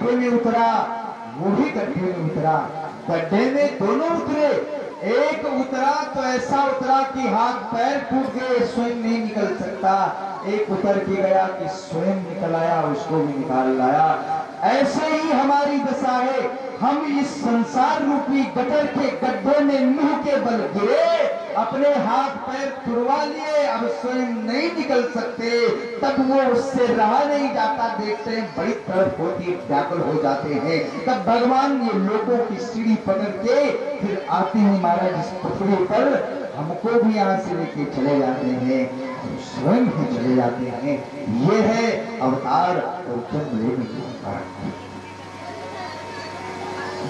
गड्ढे में उतरा, वो भी गड्ढे में उतरा। गड्ढे में दोनों उतरे। एक उतरा तो ऐसा उतरा कि हाथ पैर टूट गए, स्वयं नहीं निकल सकता। एक उतर के गया कि स्वयं निकल आया, उसको भी निकाल लाया। ऐसे ही हमारी दशा है। हम इस संसार रूपी गटर के गड्ढे में मुंह के बल गिरे, अपने हाथ पैर तुड़वा लिए, अब स्वयं नहीं निकल सकते। तब वो उससे रहा नहीं जाता, देखते हैं बड़ी तड़प होती, व्याकुल हो जाते हैं। तब भगवान ये लोगों की सीढ़ी पकड़ के फिर आते हैं महाराज इस पृथ्वी पर, हमको भी यहाँ से लेके चले जाते हैं, स्वयं ही चले जाते हैं। ये है अवतार और जन्म लेने की कारण।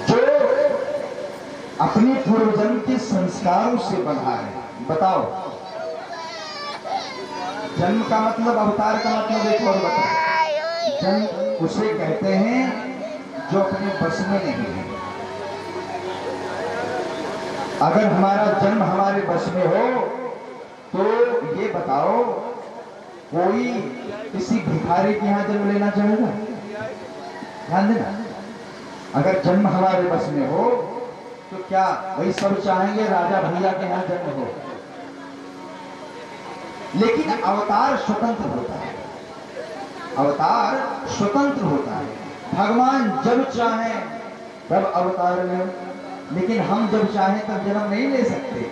जो अपने पूर्वजन्म के संस्कारों से बंधा है। बताओ, जन्म का मतलब, अवतार का मतलब एक और बताओ। जन्म उसे कहते हैं जो अपने बस में नहीं है। अगर हमारा जन्म हमारे बस में हो तो ये बताओ, कोई किसी भिखारी के यहाँ जन्म लेना चाहेगा? ध्यान देना, अगर जन्म हमारे बस में हो तो क्या वही सब चाहेंगे राजा भैया के यहाँ जन्म हो? लेकिन अवतार स्वतंत्र होता है। अवतार स्वतंत्र होता है। भगवान जब चाहे तब अवतार ले, लेकिन हम जब चाहें तब जन्म नहीं ले सकते।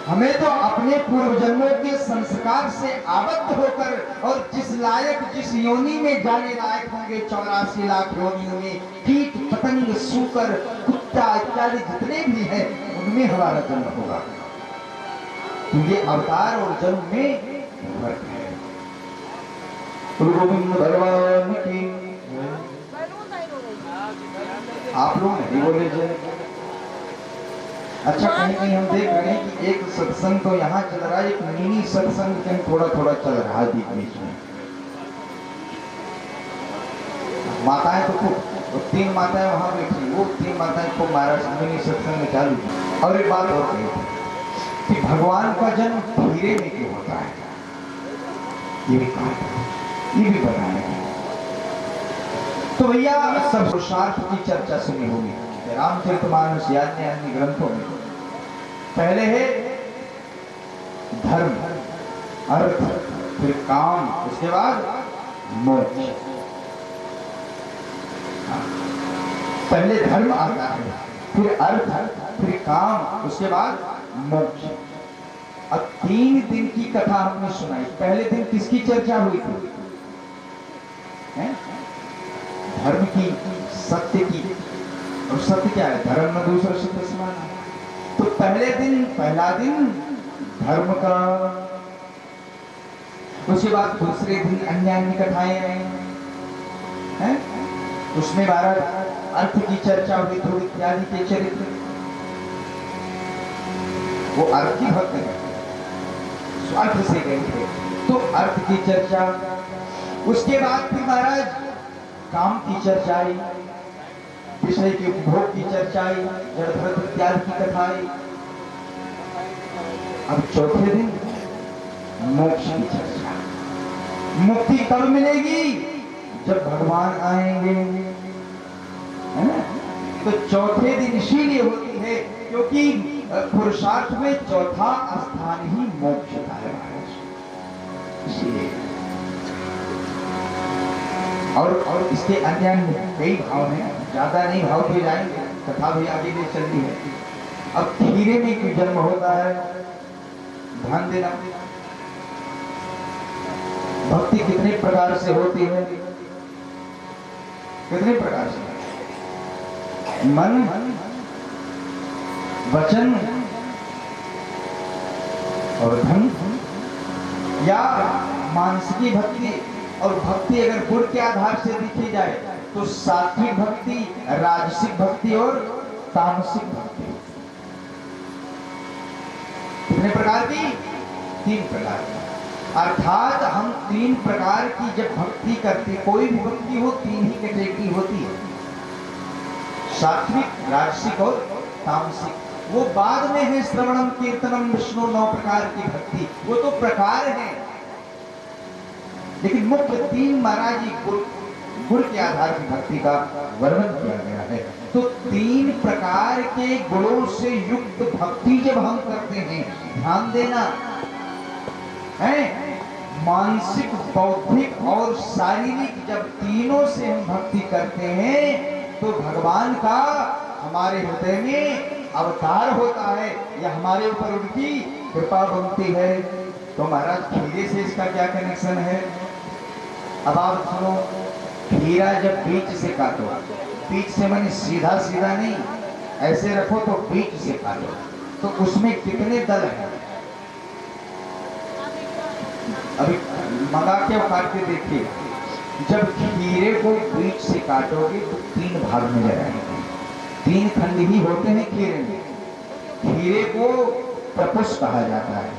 हमें तो अपने पूर्व जन्मों के संस्कार से आबद्ध होकर, और जिस लायक, जिस योनि में जाने लायक होंगे 84 लाख योनियों में, कीट पतंग सूकर कुत्ता इत्यादि जितने भी हैं, उनमें हमारा जन्म होगा। तो ये अवतार और जन्म में फर्क है। गुरु गोविंद भगवान की। आप लोग नहीं बोले जय। अच्छा, कहीं कहीं हम देख रहे हैं कि एक सत्संग तो यहाँ चल रहा है, एक मिनी सत्संग कहीं थोड़ा थोड़ा चल रहा है बीच बीच में। माताएं तो 3 माताएं वहां बैठी, वो 3 माताएं को महाराज मिनी सत्संग में चालू की। और एक बात और कही कि भगवान का जन्म धीरे में क्यों होता है, ये भी कहा, ये भी बताया। तो भैया सब पुरुषार्थ की चर्चा सुनी होगी रामचरितमानस यानी अन्य ग्रंथों में। पहले है धर्म, अर्थ, फिर काम, उसके बाद मोक्ष। पहले धर्म आता है, फिर अर्थ, फिर काम, उसके बाद मोक्ष। अब 3 दिन की कथा हमने सुनाई। पहले दिन किसकी चर्चा हुई थी? धर्म की, सत्य की। और सत्य क्या है? धर्म न दूसरा सत्य समान है। तो पहला दिन धर्म का, उसके बाद दूसरे दिन अन्य अन्य कथाएं हैं, उसमें 12 अर्थ की चर्चा हुई, थोड़ी इत्यादि के चरित्र। वो अर्थ की भक्त है, अर्थ से गए थे, तो अर्थ की चर्चा। उसके बाद फिर महाराज काम की चर्चा आई, विषय के उपभोग की चर्चा आई, जड़ भरत इत्यादि की कथा आई। अब चौथे दिन मोक्ष की चर्चा। मुक्ति कब मिलेगी? जब भगवान आएंगे, है ना? तो चौथे दिन इसीलिए होती है क्योंकि पुरुषार्थ में चौथा स्थान ही मोक्ष का है इसीलिए। और इसके अन्य कई भाव हैं, ज्यादा नहीं भाव भी जाएंगे, कथा भी आगे भी चलती है। अब धीरे में क्यों जन्म होता है, ध्यान देना। भक्ति कितने प्रकार से होती है? कितने प्रकार से? मन, वचन और धन, या मानसिकी भक्ति। और भक्ति अगर गुण के आधार से देखी जाए तो सात्विक भक्ति, राजसिक भक्ति और तामसिक भक्ति। कितने प्रकार की? 3 प्रकार की। अर्थात हम 3 प्रकार की जब भक्ति करते, कोई भी भक्ति हो 3 ही कैटेगरी होती है, सात्विक, राजसिक और तामसिक। वो बाद में है श्रवणम कीर्तनम विष्णु 9 प्रकार की भक्ति, वो तो प्रकार है। लेकिन मुख्य 3 महाराज जी गुण के आधार की भक्ति का वर्णन किया गया है। तो 3 प्रकार के गुणों से युक्त भक्ति जब हम करते हैं, ध्यान देना है, मानसिक, बौद्धिक और शारीरिक जब तीनों से हम भक्ति करते हैं तो भगवान का हमारे हृदय में अवतार होता है या हमारे ऊपर उनकी कृपा बनती है। तो महाराज खीरे से इसका क्या कनेक्शन है? अब आप सुनो, खीरा जब बीच से काटो, बीच से माने सीधा सीधा नहीं, ऐसे रखो तो बीच से काटो, तो उसमें कितने दल हैं? अभी मंगा के काट के देखिए, जब खीरे को बीच से काटोगे तो 3 भाग में जाएंगे। 3 खंड ही होते हैं खीरे में। खीरे को प्रपुष्प कहा जाता है,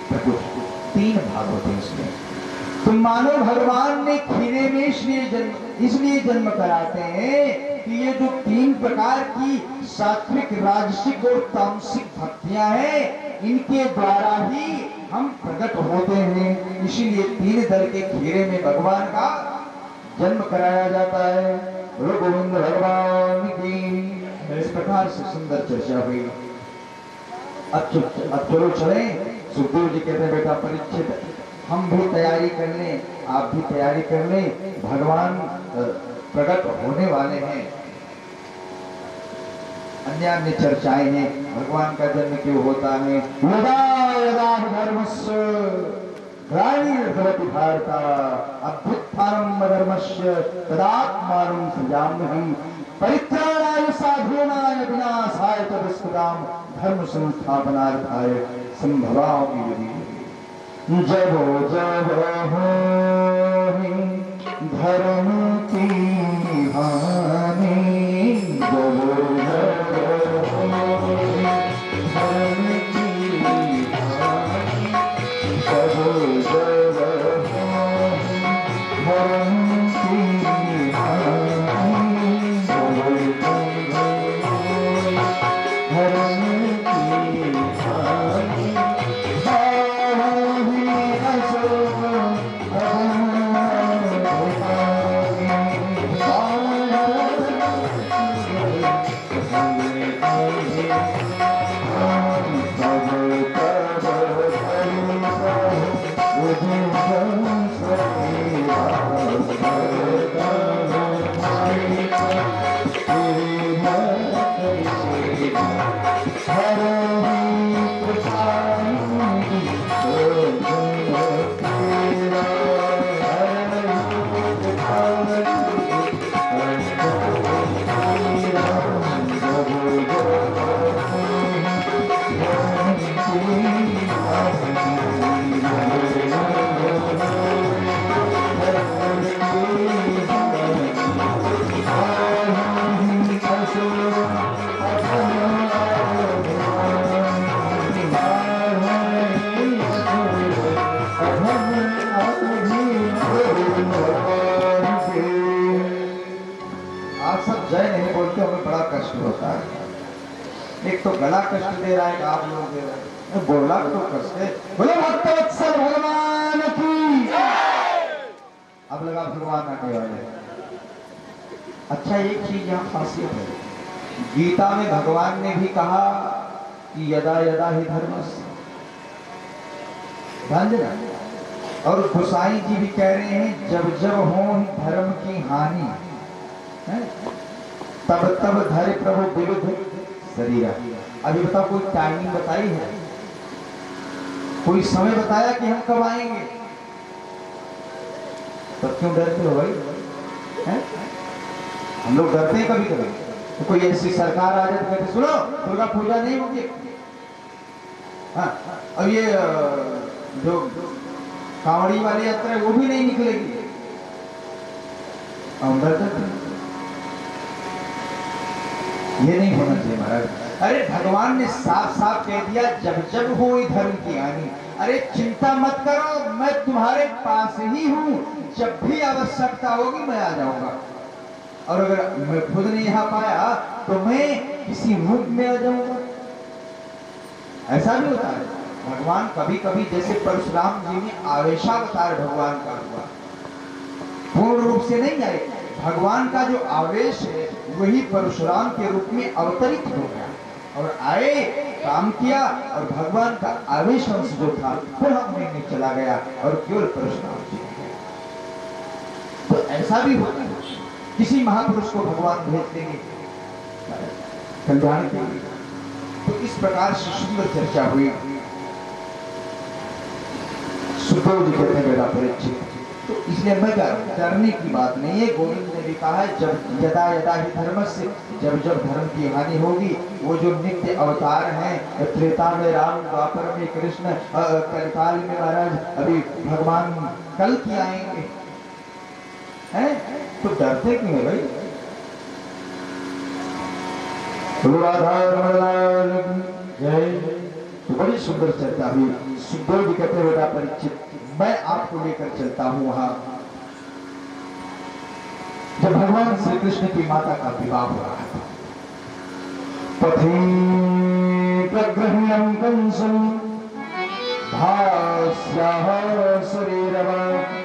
प्रपुष्प 3 भाग होते हैं इसमें। तो मानो भगवान ने खीरे में इसलिए जन्म कराते हैं कि ये जो 3 प्रकार की सात्विक, राजसिक और तामसिक भक्तियां हैं, इनके द्वारा ही हम प्रकट होते हैं। इसीलिए 3 दल के खीरे में भगवान का जन्म कराया जाता है। गोविंद भगवान की। इस प्रकार से सुंदर चर्चा हुई। अब चलो चले। सुखदेव जी कहते हैं, बेटा परीक्षित, हम भी तैयारी कर लें, आप भी तैयारी कर लें, भगवान प्रकट होने वाले हैं। अन्य अन्य चर्चाएं हैं, भगवान का जन्म क्यों होता है। यदा यदा धर्मस्य ग्लानिर्भवति भारत अभ्युत्थानम् अधर्मस्य तदात्मानं सृजाम्यहम् परित्राणाय साधूनाय विनाशाय च दुष्कृताम् धर्म संस्थापनार्थाय संभवामि युगे। जब जब होहि धर्म की हानि, जब जब होहि धर्म की हानि, जब जब होहि धर्म की हानि, जब जब होहि धर्म की हानि, एक तो गला कष्ट दे रहा है, आप लोग दे रहे हैं, बोला तो कष्ट है। बोले भक्तवत्सल भगवान की। अब लगा भगवान आने वाले। अच्छा, एक चीज यहाँ खासियत है, गीता में भगवान ने भी कहा कि यदा यदा ही धर्मस्य, ध्यान देना। और गोसाई जी भी कह रहे हैं जब जब हो धर्म की हानि, तब तब धरे प्रभु विरुद्ध शरीर। अभी बताओ, कोई टाइमिंग बताई है, कोई समय बताया कि हम कब आएंगे? तब क्यों डरते हो भाई? हैं? हम लोग डरते हैं कभी कभी। तो कोई ऐसी सरकार आ जाए तो कहते सुनो दुर्गा पूजा नहीं होगी। हाँ, और ये जो कांवड़ी वाली यात्रा है वो भी नहीं निकलेगी। हम डरते हैं। ये नहीं होना चाहिए महाराज। अरे भगवान ने साफ साफ कह दिया जब जब हो धर्म की हानि। अरे चिंता मत करो, मैं तुम्हारे पास ही हूँ, जब भी आवश्यकता होगी मैं आ जाऊंगा। और अगर मैं खुद नहीं आ पाया तो मैं किसी रूप में आ जाऊंगा। ऐसा भी होता है। भगवान कभी कभी, जैसे परशुराम जी में आवेशावतार भगवान का हुआ, पूर्ण रूप से नहीं आए, भगवान का जो आवेश है वही परशुराम के रूप में अवतरित हो गया और आए, काम किया और भगवान का आवेश अंश जो था पुनः उन्हीं में चला गया और केवल परशुराम जी रह गए। तो ऐसा भी होता है, किसी महापुरुष को भगवान भेज देंगे कल्याण के लिए। तो इस प्रकार से सुंदर चर्चा हुई। सुखदेव जी कहते हैं बेटा परीक्षित, तो इसलिए मैं डरने की बात नहीं है। गोविंद ने भी कहा है जब यदा यदा ही धर्म से, जब जब धर्म की हानि होगी, वो जो नित्य अवतार हैं, त्रेता में राम, द्वापर में कृष्ण, कलिकाल में महाराज अभी भगवान कल की आएंगे, हैं? तो डरते क्यों है भाई? राधा रमण जय। तो बड़ी सुंदर चर्चा हुई। सुखदेव जी कहते बेटा परीक्षित, मैं आपको लेकर चलता हूं वहां जब भगवान श्री कृष्ण की माता का विवाह हो रहा था। पथि प्रग्रह्यं कंसं भास्याः शरीरवत्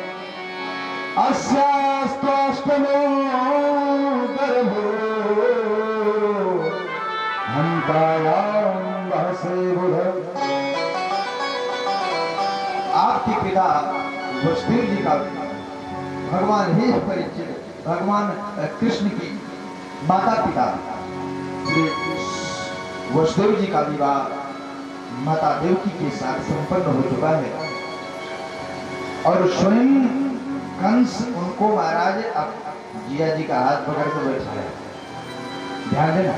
अस्यास्त्वाष्टमो गर्भो हंतायां वहसे बुध। आपके पिता वसुदेव जी का भगवान हे परीक्षित, भगवान कृष्ण की माता पिता वसुदेव जी का विवाह माता देवकी के साथ संपन्न हो चुका है और स्वयं कंस उनको महाराज अब जिया जी का हाथ पकड़ कर बैठा है। ध्यान देना,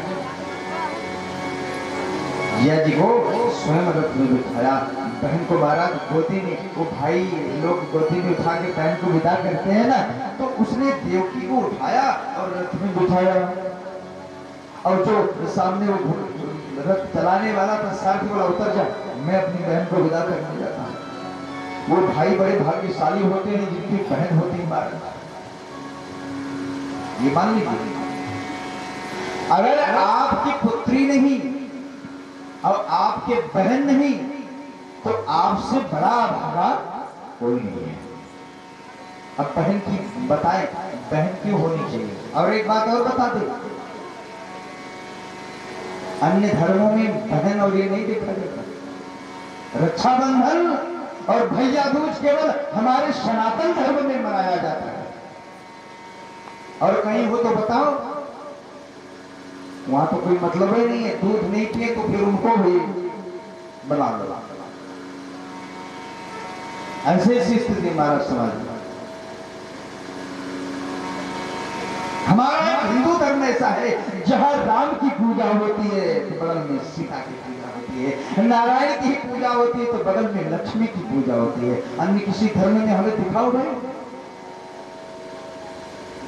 जिया जी को स्वयं रथ में बिठाया, बहन को महाराज गोदी में, वो भाई लोग गोदी में उठा के बहन को विदा करते हैं ना, तो उसने देवकी को उठाया और रथ में बिठाया और जो सामने वो रथ चलाने वाला था सारथी बोला उतर जा, मैं अपनी बहन को विदा करने जाता हूँ। वो भाई बड़े भाग्यशाली होते हैं जिनकी बहन होती है महाराज, ये मान लीजिए। अगर आपकी पुत्री नहीं और आपके बहन नहीं तो आपसे बड़ा भागा कोई नहीं है। अब बहन की बताएं, बहन क्यों होनी चाहिए? और एक बात और बता दे, अन्य धर्मों में बहन और ये नहीं देखा जाता। रक्षाबंधन और भैया दूज केवल हमारे सनातन धर्म में मनाया जाता है, और कहीं हो तो बताओ, वहां तो कोई मतलब ही नहीं है। दूध नहीं पिए तो फिर उनको भी बना लो। ऐसे स्थिति महाराज समाज में। हमारा हिंदू धर्म ऐसा है, जहां राम की पूजा होती है तो बगल में सीता की पूजा होती है, नारायण की पूजा होती है तो बगल में लक्ष्मी की पूजा होती है। अन्य किसी धर्म में हमें दिखाओ भाई।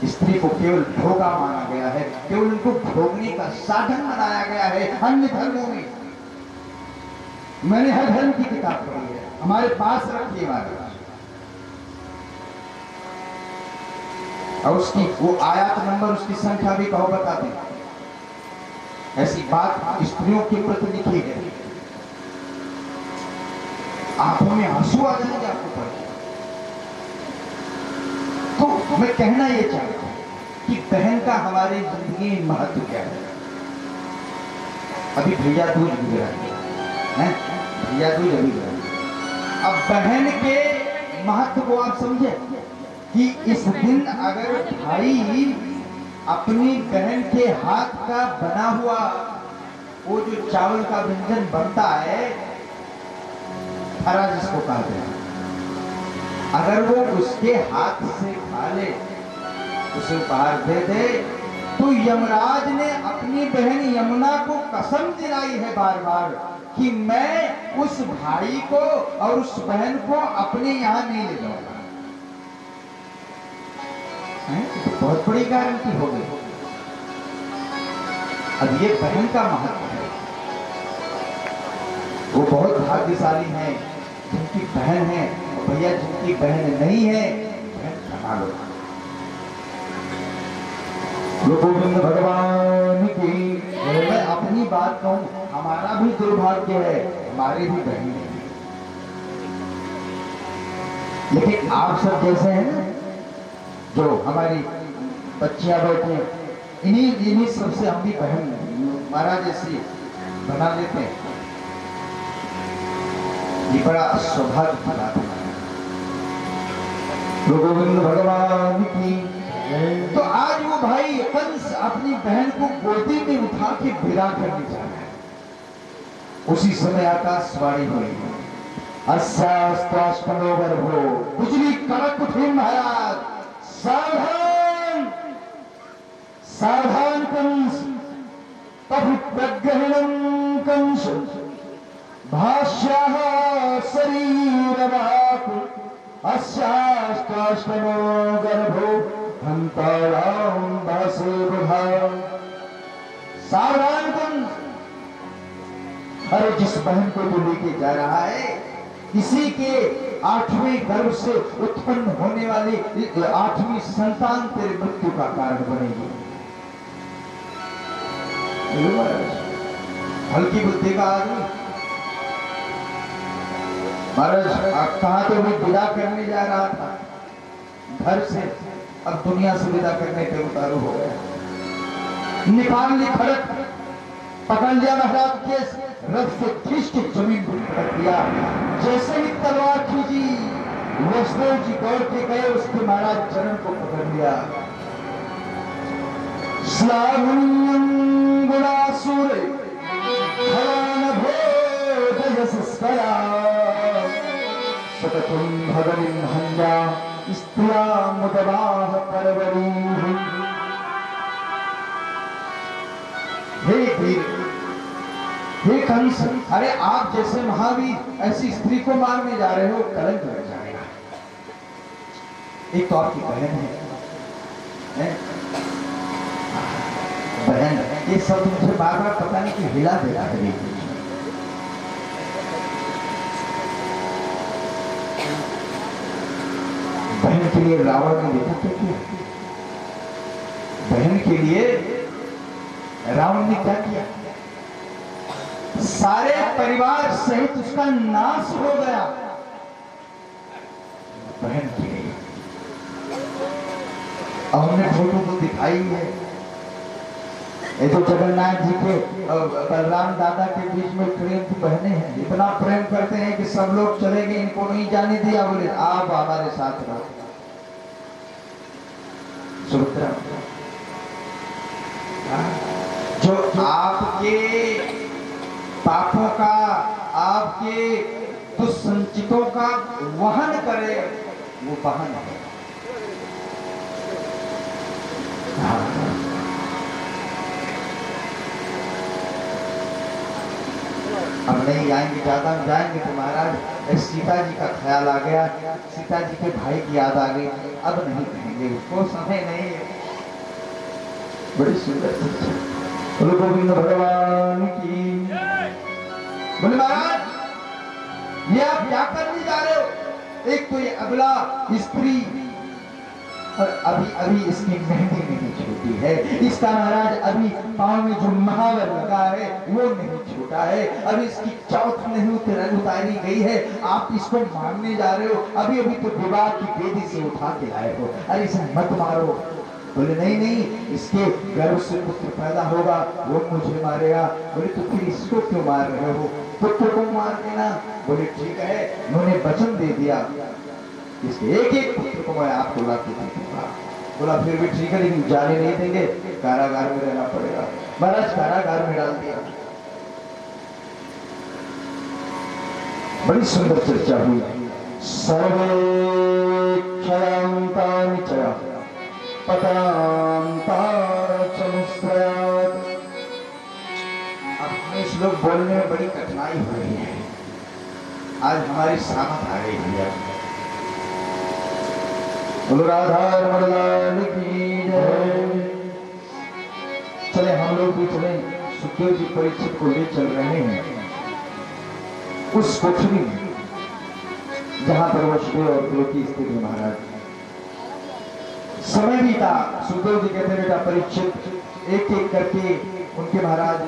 स्त्री को केवल भोगा माना गया है, केवल उनको भोगने का साधन बनाया गया है। अन्य धर्मों में मैंने हर धर्म की किताब पढ़ी है, हमारे पास रखी है और उसकी वो आयत नंबर, उसकी संख्या भी कहो बताते हैं। ऐसी बात स्त्रियों के प्रति लिखी है, आंखों में आंसू आ जाएंगे आपको पढ़। तो मैं कहना ये चाहता हूं कि बहन का हमारी जिंदगी में महत्व क्या है। अभी भैया दूज गुजरा है, भैया दूज अभी गुजरा। अब बहन के महत्व को आप समझे कि इस दिन अगर भाई अपनी बहन के हाथ का बना हुआ वो जो चावल का व्यंजन बनता है, हरा जिसको कहते हैं, अगर वो उसके हाथ से खा ले, उसे उपहार दे दे, तो यमराज ने अपनी बहन यमुना को कसम दिलाई है बार बार कि मैं उस भाई को और उस बहन को अपने यहां नहीं ले जाऊंगा। तो बहुत बड़ी गारंटी हो गई। अब ये बहन का महत्व है, वो बहुत भाग्यशाली है जिनकी बहन है, और भैया जिनकी बहन नहीं है, बहन बना लो। गोविंद भगवान की। मैं अपनी बात कहूं, हमारा भी दुर्भाग्य है, हमारे भी बहन है, लेकिन आप सब जैसे हैं ना, जो हमारी बच्चियां बैठे इन्हीं इन्हीं सबसे हम भी बहन महाराज ऐसी बना लेते हैं। ये बड़ा सौभाग्य की बात है। तो गोविंद भगवान की। तो आज वो भाई कंस अपनी बहन को गोदी में उठा के विदा करने जा रहा है। उसी समय आकाशवाणी हुई, अस्यास्त्राष्टमो गर्भो, बिजली कड़क उठी महाराज, सावधान सावधान कंस, तब प्रग्रहणं कंस भाष्याः शरीरवाक्, अस्यास्त्राष्टमो गर्भो हंताराम दासे बुधा। सावधान कंस, अरे जिस बहन को जो लेके जा रहा है किसी के 8वें गर्भ से उत्पन्न होने वाली 8वीं संतान तेरे मृत्यु का कारण बनेगी। हल्की बुद्धि का आदमी महाराज कहा तो मैं विदा करने जा रहा था घर से, अब दुनिया से विदा करने पे उतारू हो गया। निकाल ली खड़क, पकड़ लिया महाराज के रथ से खींच के जमीन पर पटक दिया। जैसे ही तलवार खींची वसुदेव जी दौड़ के गए, उसके महाराज चरण को पकड़ लिया। श्लाघनीयं गुणासुर भवान भोजयसस्करा, सततं भगवन् हन्या स्त्रिया मुदवाह परवरीः। हे वीर, हे कंस, अरे आप जैसे महावीर ऐसी स्त्री को मारने जा रहे हो, कलंक लग जाएगा। एक तो आपकी बहन है? बहन, ये सब मुझे बार बार पता नहीं कि हिला दे रहा है। बहन के लिए रावण ने देखा क्या किया? बहन के लिए रावण ने क्या किया? सारे परिवार सहित उसका नाश हो गया। बहन की नहीं। और हमने फोटो तो दिखाई है, ये तो जगन्नाथ जी के बलराम दादा के बीच में प्रेम की बहनें हैं। इतना प्रेम करते हैं कि सब लोग चले गए, इनको नहीं जाने दिया, बोले आप हमारे साथ रहो। सुभद्रा जो आपके पापों का, आपके दुष्संचितों का वहन करे, वो बहन है। हम नहीं जाएंगे, ज्यादा हम जाएंगे तो महाराज सीता जी का ख्याल आ गया, सीता जी के भाई की याद आ गई। अब नहीं कहेंगे, उसको समय नहीं है। बड़ी सुंदर शिक्षा। बोलो गोविंद भगवान की। बोले महाराज ये आप क्या करने जा रहे हो? एक तो ये अबला स्त्री, और अभी अभी इसकी मेहंदी नहीं छूटी है, इसका महाराज अभी पांव में जो महावर लगा है वो नहीं छूटा है, अभी इसकी चौथ नहीं उतारी गई है, आप इसको मारने जा रहे हो। अभी अभी तो विवाह की बेदी से उठा के लाए हो, अरे इसे मत मारो। बोले नहीं नहीं, इसके गर्भ से पुत्र पैदा होगा, वो मुझे मारेगा। बोले तो फिर इसको क्यों मार रहे हो? पुत्र को मार देना। बोले ठीक है, उन्होंने वचन दे दिया, इसके एक एक पुत्र को मैं आपको ला के दे दूंगा। बोला फिर भी ठीक है, लेकिन जाने नहीं देंगे, कारागार में रहना पड़ेगा। महाराज कारागार में डाल दिया। बड़ी सुंदर चर्चा हुई। सर्वे क्षयांतानि च पतांतारचमुस्त्रयात्। अब हमें श्लोक बोलने में बड़ी कठिनाई हो रही है, आज हमारी सामत आ गई है। बोलो राधा रमण लाल की जय। चले हम लोग भी चले, सुखदेव जी परीक्षित को ले चल रहे हैं उस कोठरी में जहां पर वसुदेव और देवकी स्थित है। महाराज समय भी था, सुखदेव जी कहते बेटा परीक्षित एक एक करके उनके महाराज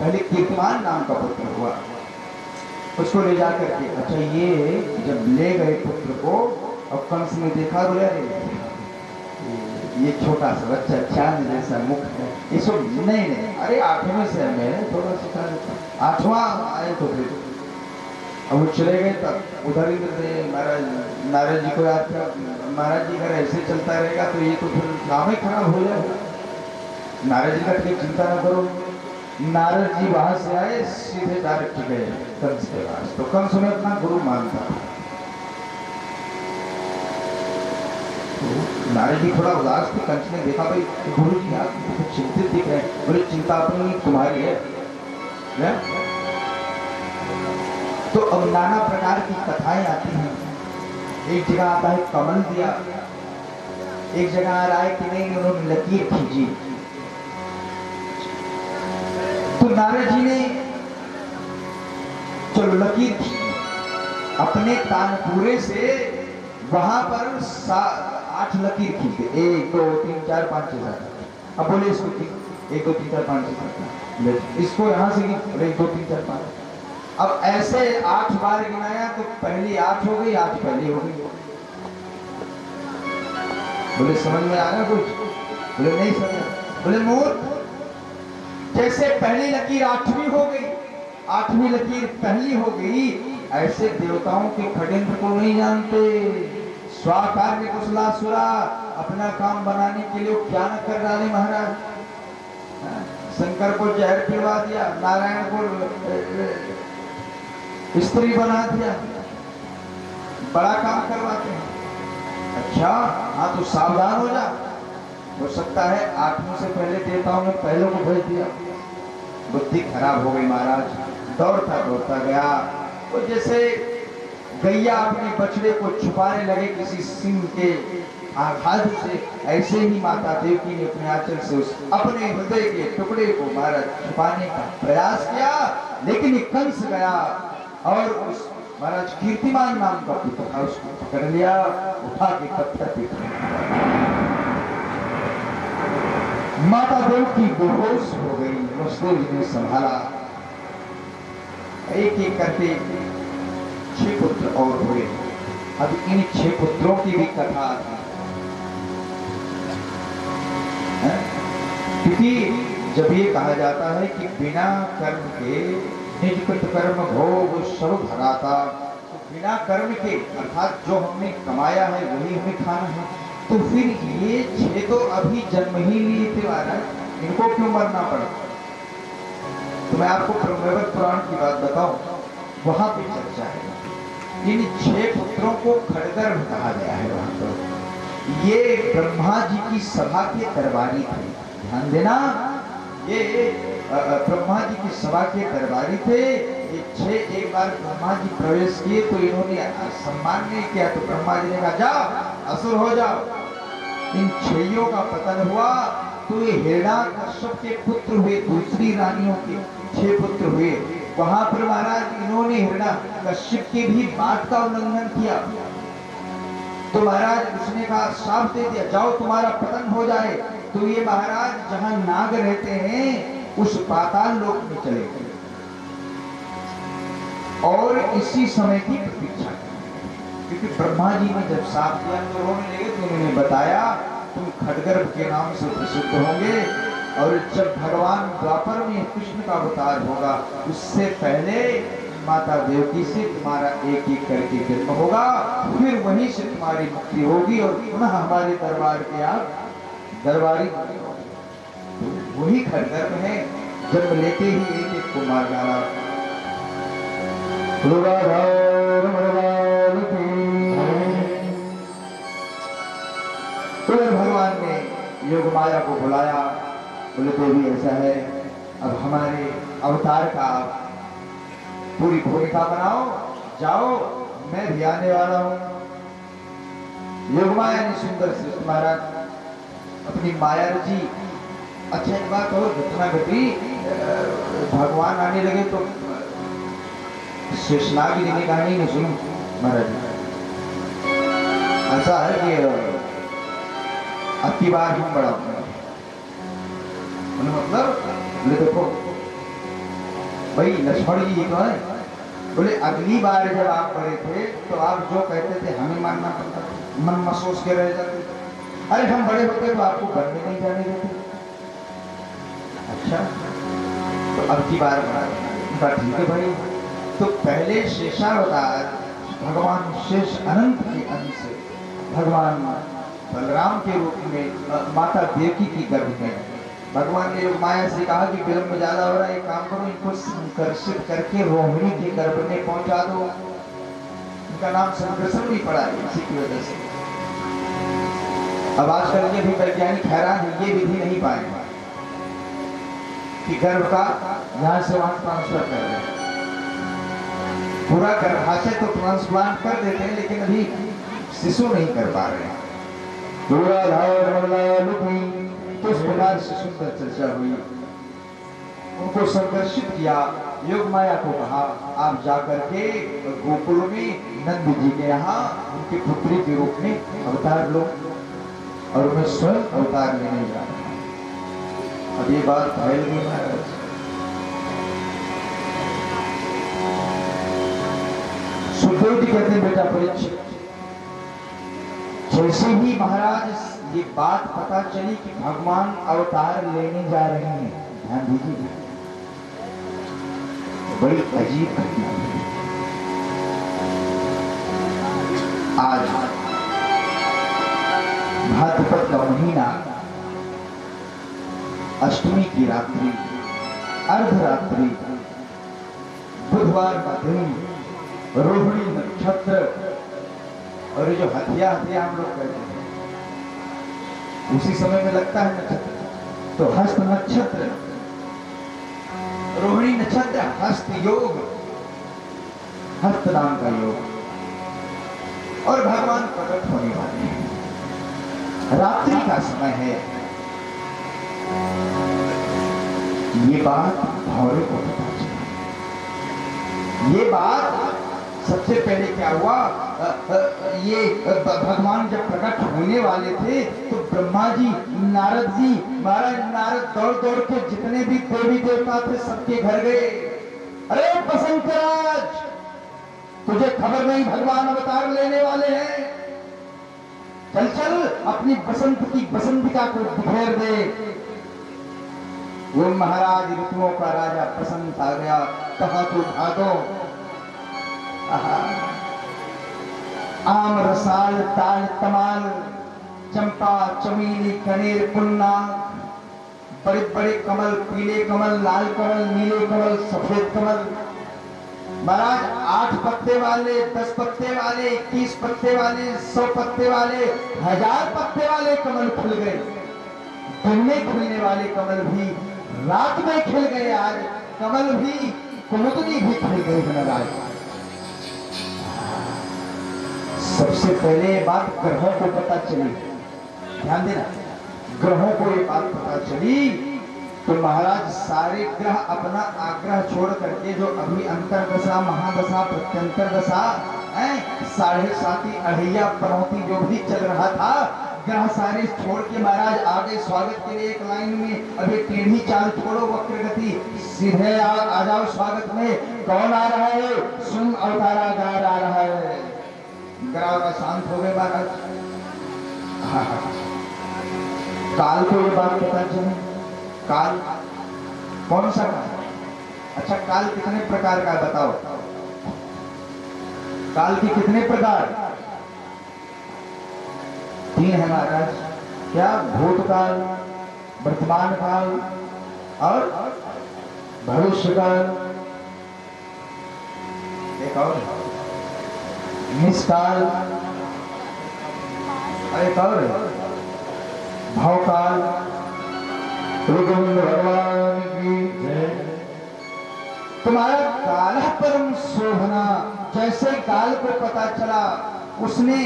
पहले कीर्तिमान नाम का पुत्र हुआ, उसको ले जाकर के, अच्छा ये जब ले गए पुत्र को, अब कंस ने देखा, बोले ये छोटा सा बच्चा चांद जैसा मुख है, इसको नहीं नहीं, अरे 8वें से मैं थोड़ा सिखा देता, 8वां आए तो फिर अब वो चले गए तब उधर ही से महाराज नारद जी को याद किया, महाराज जी अगर ऐसे चलता रहेगा तो ये तो फिर काम ही खराब हो जाएगा। नारद जी का कोई चिंता न करो। नारद जी वहां से आए, सीधे डायरेक्ट गए कंस के पास, तो कंस उन्हें अपना गुरु मानता। नारद जी थोड़ा उदास थे, कंस ने देखा भाई गुरु जी आप चिंतित दिख रहे हैं, बोले चिंता अपनी तुम्हारी है? तो अब नाना प्रकार की कथाएं आती हैं। एक जगह आता है कमल दिया, एक जगह आ रहा है कि नहीं उन्होंने लकीर खींची। तो नारद जी ने चलो लकीर खींची, अपने तानपुरे से वहां पर 8 लकीर खींचे, 1 2 3 4 5 6 7। अब बोले इसको 1 2 3 4 5 6 7, इसको यहां से 1 2 3 4 5। अब ऐसे 8 बार गिनाया तो पहली 8 हो गई, 8 पहली हो गई। बोले समझ में आ रहा कुछ? बोले नहीं समझ। बोले मूर्ख, जैसे पहली लकीर 8वीं हो गई, 8वीं लकीर पहली हो गई, ऐसे देवताओं के षड्यंत्र को नहीं जानते। स्वाकार्य कुशलासुरा, अपना काम बनाने के लिए क्या न कर डाले महाराज। शंकर को जहर पिलवा दिया, नारायण को स्त्री बना दिया, बड़ा काम करवाते हैं। अच्छा हाँ तो सावधान हो जा, हो सकता है 8वीं से पहले देवताओं ने पहले को भेज दिया। बुद्धि खराब हो गई महाराज, दौड़ता दौड़ता गया। तो जैसे गैया अपने बछड़े को छुपाने लगे किसी सिंह के आघात से, ऐसे ही माता देवकी ने अपने आंचल से उस अपने हृदय के टुकड़े को महाराज छुपाने का प्रयास किया, लेकिन एक कंस गया और उस महाराज कीर्तिमान नाम का पुत्र था, उसको पकड़ लिया, उठा के पत्थर पे माता देवकी बेहोश हो गई। वसुदेव जी ने संभाला। एक एक करके 6 पुत्र और हुए। अब इन 6 पुत्रों की भी कथा आती है, क्योंकि जब ये कहा जाता है कि बिना कर्म के निजकृत कर्म भोग सब भगाता, तो बिना कर्म के अर्थात जो हमने कमाया है वही हमें खाना है, तो फिर ये 6 तो अभी जन्म ही लिए थे महाराज, इनको क्यों मरना पड़ा? तो मैं आपको ब्रह्मवैवर्त पुराण की बात बताऊं, वहां पे चर्चा है। इन 6 पुत्रों को खड़गर्भ कहा गया है। वहां पर ये ब्रह्मा जी की सभा के दरबारी थे, ध्यान देना, ये ब्रह्मा जी की सभा के दरबारी थे। ये 6 एक बार ब्रह्मा जी प्रवेश किए तो इन्होंने सम्मान नहीं किया, तो ब्रह्मा जी ने कहा जाओ असुर हो जाओ। इन 6 का पतन हुआ तो ये हिरण्याकश्यप के पुत्र हुए, दूसरी रानियों के 6 पुत्र हुए। वहां पर महाराज इन्होंने हिरण्याकश्यप के भी बात का उल्लंघन किया, तो महाराज उसने कहा श्राप दे दिया, जाओ तुम्हारा पतन हो जाए। तो ये महाराज जहां नाग रहते हैं उस पाताल लोक में चले गए और इसी समय की प्रतीक्षा की, क्योंकि ब्रह्मा जी ने जब साफ दिया तो रोने लगे, तो उन्होंने बताया तुम खड्गर्भ के नाम से प्रसिद्ध होंगे, और जब भगवान द्वापर में कृष्ण का अवतार होगा उससे पहले माता देवकी से तुम्हारा एक एक करके जन्म होगा, फिर वहीं से तुम्हारी मुक्ति होगी और पुनः हमारे दरबार के आप दरबारी। तो वही खड्गर्भ है, जन्म लेते ही एक एक को मार डाला। भगवान ने योग माया को बुलाया, बोले देवी ऐसा है, अब हमारे अवतार का पूरी भूमिका बनाओ, जाओ मैं भी आने वाला हूं। योगमाया ने सुंदर श्रेष्ठ महाराज अपनी माया रची। अच्छा एक बात और घटना घटी, भगवान आने लगे तो शेषनाग जी ने कहा नहीं सुनो महाराज, ऐसा है कि अब की बार हम बड़ा मतलब, बोले देखो भाई लक्ष्मण जी तो है, बोले अगली बार जब आप बड़े थे तो आप जो कहते थे हमें मानना पड़ता, मन महसूस के रह जाते, अरे हम बड़े होते तो आपको घर में नहीं जाने देते। अच्छा, तो अब की बार ठीक है भाई। तो पहले शेषावतार भगवान शेष अनंत के अंश भगवान बलराम के रूप में माता देवकी की गर्भ में भगवान ने माया से कहा कि विलंब ज्यादा हो रहा है, एक काम करो, इनको संकर्षित करके रोहिणी के गर्भ में पहुंचा दो। उनका नाम संकर्षण भी पड़ा है इसी की वजह से। अब आजकल के भी वैज्ञानिक हैरान है, ये विधि नहीं पाए कि गर्भ का यहां से वहां ट्रांसफर कर दें। पूरा गर्भाशय तो ट्रांसप्लांट कर देते हैं, लेकिन अभी शिशु नहीं कर पा रहे हैं। तो उस प्रकार से सुंदर चर्चा हुई। उनको संकर्षित किया, योग माया को कहा आप जाकर के गोकुल में नंद जी के यहाँ उनकी पुत्री के रूप में अवतार लो, और उन्हें स्वयं अवतार लेने जा रहे हैं। अब ये बात फैल गई महाराज। सुखदेव जी कहते हैं बेटा परीक्षित, जैसे ही महाराज ये बात पता चली कि भगवान अवतार लेने जा रहे हैं, ध्यान दीजिए, बड़ी अजीब घटना है। आज भाद्रपद का महीना, अष्टमी की रात्रि, अर्धरात्रि, बुधवार का दिन, रोहिणी नक्षत्र, और ये जो हथिया हथिया हम लोग कहते हैं उसी समय में लगता है नक्षत्र। तो हस्त नक्षत्र, रोहिणी नक्षत्र, हस्त योग, हस्त नाम का योग, और भगवान प्रकट होने वाले हैं। रात्रि का समय है। ये बात भौरे को पता चली। ये बात सबसे पहले क्या हुआ, ये भगवान जब प्रकट होने वाले थे तो ब्रह्मा जी, नारद जी, महाराज नारद दौड़ दौड़ के जितने भी देवी देवता थे सबके घर गए। अरे बसंत राज, तुझे खबर नहीं भगवान अवतार लेने वाले हैं, चल चल अपनी बसंत की बसंतिका को बिखेर दे। वो महाराज ऋतुओं का राजा बसंत आ गया, कहा तो भागो। आम रसाल ताल तमाल, चंपा चमेली कनेर पुन्ना, बड़े बड़े कमल, पीले कमल, लाल कमल, नीले कमल, सफेद कमल, महाराज 8 पत्ते वाले, 10 पत्ते वाले, 21 पत्ते वाले, 100 पत्ते वाले, 1000 पत्ते वाले कमल खिल गए। दिन में खिलने वाले कमल भी रात में खिल गए। आज कमल भी, कुमुदनी भी खिल गई महाराज। सबसे पहले ये बात ग्रहों को पता चली, ध्यान देना, ग्रहों को ये बात पता चली तो महाराज सारे ग्रह अपना आग्रह छोड़ करके, जो अभी अंतरदशा, महादशा, प्रत्यंतर दशा, 7.5 अढ़ैया पनौती जो भी चल रहा था, ग्रह सारे छोड़ के महाराज आगे स्वागत के लिए एक लाइन में। अभी टेढ़ी चाल छोड़ो, वक्र गति, सीधे आ जाओ स्वागत में। कौन आ रहा है? सुन अवतारागार आ रहा है। ग्रह शांत हो गए महाराज। काल को ये बात पता चली। काल कौन सा काल? अच्छा, काल कितने प्रकार का बताओ? काल के कितने प्रकार? 3 है महाराज। क्या? भूतकाल, वर्तमान काल और भविष्य काल। एक और निष्काल, एक और भावकाल। गोविंद भगवान की जय। तुम्हारा काल परम शोभना। जैसे काल को पता चला उसने,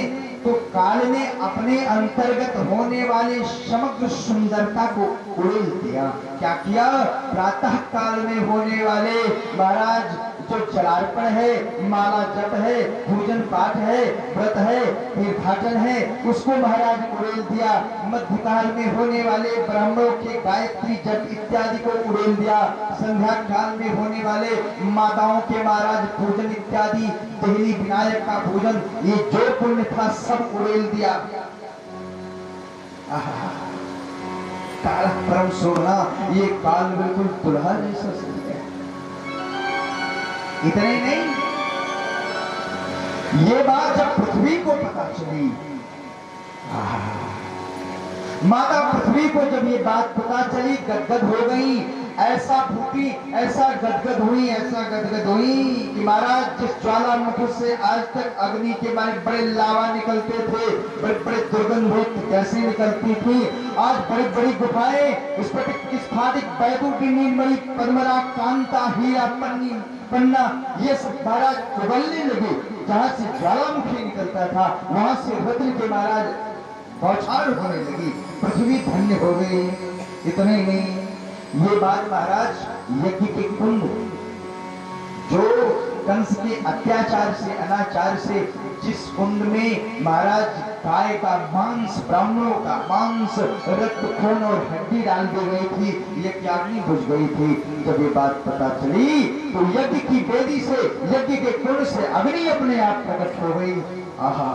तो काल ने अपने अंतर्गत होने वाले समग्र सुंदरता को उड़ेल दिया। क्या किया? प्रातः काल में होने वाले महाराज जो जलार्पण है, माला जप है, पूजन पाठ है, व्रत है, तीर्थाटन है, उसको महाराज उड़ेल दिया। मध्यकाल में होने वाले ब्राह्मणों के गायत्री जप इत्यादि को उड़ेल दिया। संध्या काल में होने वाले माताओं के महाराज पूजन इत्यादि, देहली विनायक का पूजन, ये जो पुण्य था सब उड़ेल दिया। आहा, काला परम सोना, ये काल बिल्कुल दुल्हा जैसा सज गया। इतना ही नहीं, ये बात जब पृथ्वी को पता चली, माता पृथ्वी को जब ये बात पता चली, गदगद हो गई, ऐसा फूटी, ऐसा गदगद हुई कि महाराज जिस ज्वालामुखी से आज तक अग्नि के मारे बड़े लावा निकलते थे, बड़े बड़े दुर्गंध कैसे निकलती थी, आज बड़ी बड़ी गुफाएं, स्फटिक स्फाटिक बैतूटी नीलमणि पद्मरा कांता हीरा पन्ना ये सब महाराज उबलने लगे। जहां से ज्वालामुखी निकलता था वहां से रुद्र के महाराज बौछार होने लगी, पृथ्वी धन्य हो गई। इतना ही नहीं, ये बात महाराज यज्ञ के कुंड, जो कंस के अत्याचार से अनाचार से जिस कुंड में महाराज गाय का मांस, ब्राह्मणों का मांस, रक्त, खून और हड्डी डाल दी गई थी, यज्ञाग्नि बुझ गई थी। जब ये बात पता चली तो यज्ञ की वेदी से, यज्ञ के कुंड से अग्नि अपने आप प्रकट हो गई। आहा,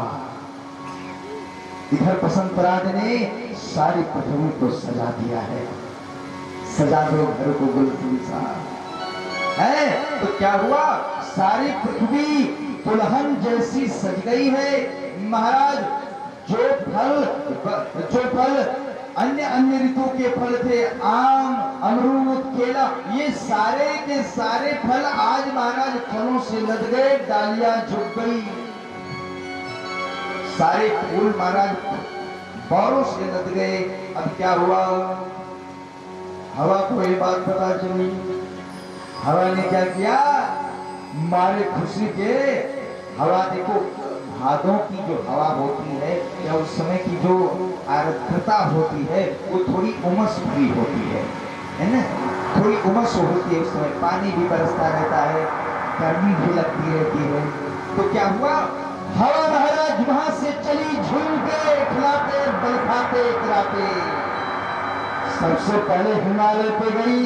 इधर बसंत राज ने सारी पृथ्वी को सजा दिया है। सजा दो घर को गुलशन सा है, तो क्या हुआ, सारी पृथ्वी दुल्हन जैसी सज गई है। महाराज जो फल अन्य अन्य ऋतु के फल थे, आम, अमरूद, केला, ये सारे के सारे फल आज महाराज फलों से लद गए, डालियां झुक गई, सारे फूल महाराज बारों से लद गए। अब क्या हुआ, हवा को ये बात पता चली, हवा ने क्या किया, मारे खुशी के, हवा देखो भादों की जो हवा होती है या उस समय की जो आर्द्रता होती है वो थोड़ी उमस भरी होती है ना, थोड़ी उमस होती है, उस समय पानी भी बरसता रहता है, गर्मी भी लगती रहती है। तो क्या हुआ, हवा महाराज वहां से चली, झूमते खिलाते बलखाते कराते, सबसे पहले हिमालय पे गई,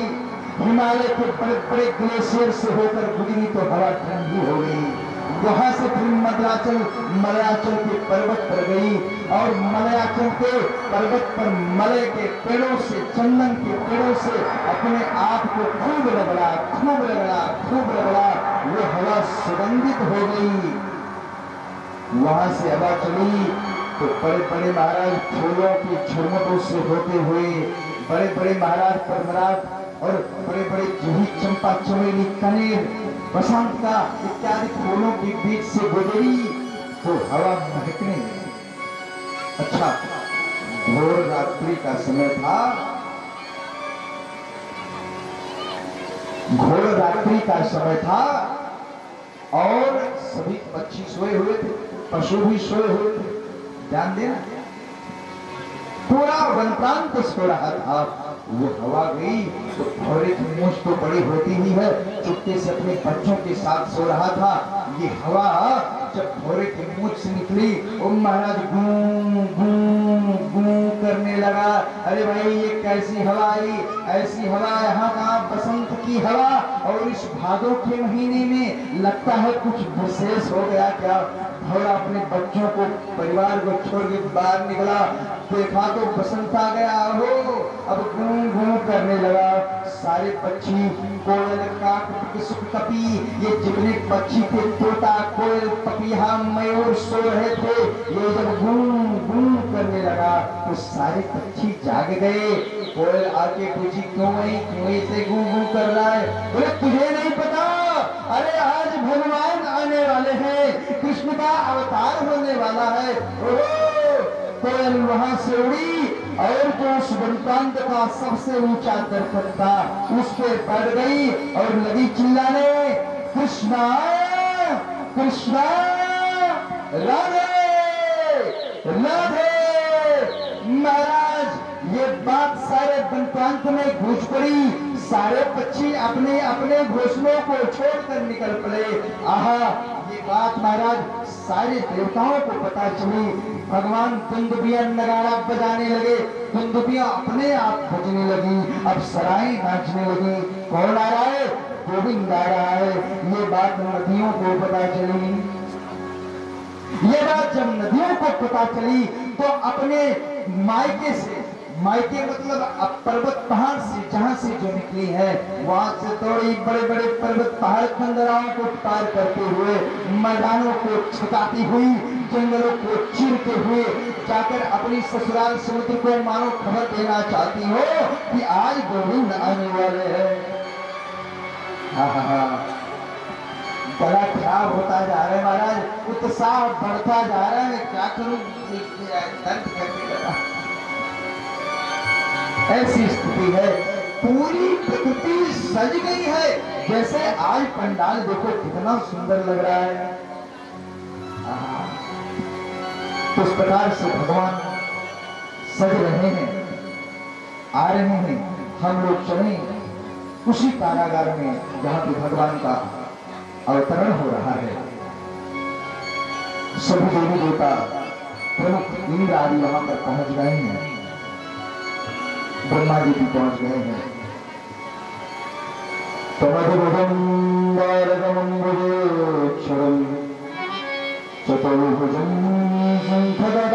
हिमालय के बड़े बड़े ग्लेशियर से होकर गुजरी तो हवा ठंडी हो गई। वहां से फिर मलयाचल के पर्वत पर गई और मलयाचल के पर्वत पर मलय के पेड़ों से, चंदन के पेड़ों से अपने आप को खूब रगड़ा, वो हवा सुगंधित हो गई। वहां से हवा चली तो बड़े बड़े महाराज फूलों की झुरमुटों से होते हुए बड़े बड़े महाराज पद्मराज और बड़े बड़े जूही, चंपा, चमेली, कनेर, बसंत का इत्यादि फूलों के बीच से गुजरी तो हवा महकने लगी। अच्छा, घोर रात्रि का समय था, घोर रात्रि का समय था और सभी पक्षी सोए हुए थे, पशु भी सोए हुए थे। ध्यान देना, पूरा वन प्रांत सो रहा था। वो हवा गई तो भौरे की मूंछ तो बड़ी होती ही है, चुपके से अपने बच्चों के साथ सो रहा था। ये हवा जब भौरे की मूंछ से निकली, ओ महाराज गूं गूं गूं करने लगा। अरे भाई, ये कैसी हवा आई, ऐसी हवा यहाँ कहाँ, बसंत की हवा, और इस भादों के महीने में लगता है कुछ विशेष हो गया क्या। भौरा अपने बच्चों को, परिवार को छोड़ के बाहर निकला, देखा तो बसंत आ गया हो। अब गूं गूं करने लगा, सारे पक्षी, कोयल, काक, किसुक, कपी, ये जितने पक्षी थे, तोता, कोयल, पपीहा, मयूर सो रहे थे। ये जब गूं गूं करने लगा तो सारे पक्षी जाग गए। कोयल आके पूछी, क्यों ऐसे गूं गूं कर रहा है? बोले, तुझे नहीं पता, अरे आज भगवान आने वाले हैं, कृष्ण का अवतार होने वाला है। कोयल वहां से उड़ी और जो उस वनप्रांत का सबसे ऊंचा दरख्त था उस पर बढ़ गई और लगी चिल्लाने, कृष्णा कृष्णा, राधे राधे। महाराज, ये बात सारे वनप्रांत में गूंज पड़ी, सारे पक्षी अपने अपने घोंसलों को छोड़कर निकल पड़े। आहा, ये बात महाराज सारे देवताओं को पता चली। भगवान दुंदुभिया नगाड़ा बजाने लगे, दुंदुभिया अपने आप बजने लगी, अब सराय नाचने लगी। कौन आ रहा है? गोविंद आ रहा है। ये बात नदियों को पता चली। ये बात जब नदियों को पता चली तो अपने मायके मतलब अब पर्वत पहाड़ से जहां से जो निकली है वहां से दौड़ी, बड़े बड़े पर्वत पहाड़ खंडराओं को पार करते हुए, मैदानों को छकाती हुई, जंगलों को चीरते हुए जाकर अपनी ससुराल समुद्र को मानो खबर देना चाहती हो कि आज गोविंद आने वाले हैं। गला खराब होता जा रहा है महाराज, उत्साह बढ़ता जा रहा है, क्या करूं, दर्द करने लगा। ऐसी स्थिति है, पूरी प्रकृति सज गई है, जैसे आज पंडाल देखो कितना सुंदर लग रहा है। तो इस प्रकार से भगवान सज रहे हैं, आ रहे हैं। हम लोग चले उसी कारागार में जहां पे भगवान का अवतरण हो रहा है। सभी देवी देवता प्रमुख इंद्र आदि वहां पर पहुंच गए हैं, ब्रह्मा जी भी पहुंच गए हैं। चतुर्भुजं शंखगदारुदायुधं